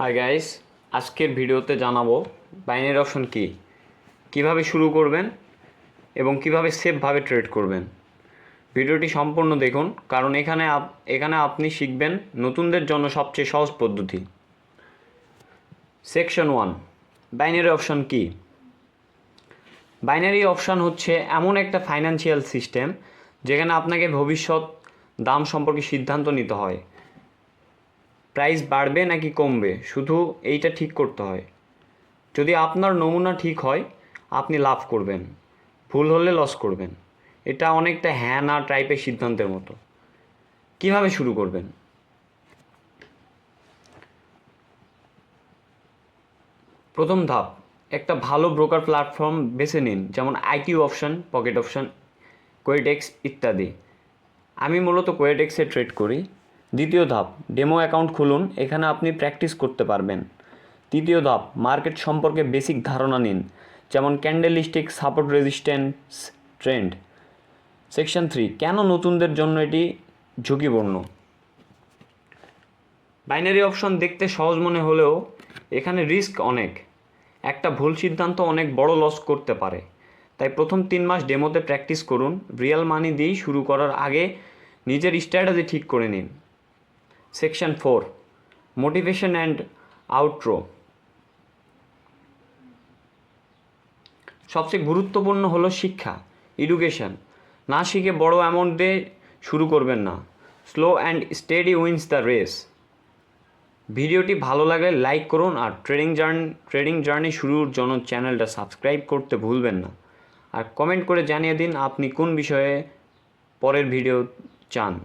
Hi guys, আজকের ভিডিওতে জানাবো বাইনারি অপশন কি, কিভাবে শুরু করবেন এবং কিভাবে সেফভাবে ট্রেড করবেন। ভিডিওটি সম্পূর্ণ দেখুন, কারণ এখানে আপনি শিখবেন নতুনদের জন্য সবচেয়ে সহজ পদ্ধতি। সেকশন 1, বাইনারি অপশন কি। বাইনারি অপশন হচ্ছে এমন একটা ফাইন্যান্সিয়াল সিস্টেম যেখানে আপনাকে ভবিষ্যৎ দাম সম্পর্কে সিদ্ধান্ত নিতে হয়। প্রাইস বাড়বে নাকি কমবে, শুধু এইটা ঠিক করতে হয়। যদি আপনার নমুনা ঠিক হয় আপনি লাভ করবেন, ভুল হলে লস করবেন। এটা অনেকটা হ্যাঁ না টাইপের সিদ্ধান্তের মতো। কিভাবে শুরু করবেন? প্রথম ধাপ, একটা ভালো ব্রোকার প্ল্যাটফর্ম বেছে নিন, যেমন আইকিউ অপশন, পকেট অপশন, কোয়েডেক্স ইত্যাদি। আমি মূলত কোয়েডেক্সে ট্রেড করি। দ্বিতীয় ধাপ, ডেমো অ্যাকাউন্ট খুলুন, এখানে আপনি প্র্যাকটিস করতে পারবেন। তৃতীয় ধাপ, মার্কেট সম্পর্কে বেসিক ধারণা নিন, যেমন candlestick, support, resistance, trend. Section 3, কেন নতুনদের জন্য এটি ঝুঁকিপূর্ণ। বাইনারি অপশন দেখতে সহজ মনে হলেও এখানে রিস্ক অনেক। একটা ভুল সিদ্ধান্ত অনেক বড় লস করতে পারে। তাই প্রথম 3 মাস ডেমোতে প্র্যাকটিস করুন। রিয়েল মানি দিয়েই শুরু করার আগে নিজের স্ট্র্যাটেজি ঠিক করে নিন। Section 4, motivation and outro. সবচেয়ে গুরুত্বপূর্ণ হলো শিক্ষা, এডুকেশন। না শিখে বড় অ্যামাউন্ট দিয়ে শুরু করবেন না। Slow and steady wins the race. ভিডিওটি ভালো লাগলে লাইক করুন, আর ট্রেডিং জার্নি শুরুর জন্য চ্যানেলটা সাবস্ক্রাইব করতে ভুলবেন না। আর কমেন্ট করে জানিয়ে দিন আপনি কোন বিষয়ে পরের ভিডিও চান।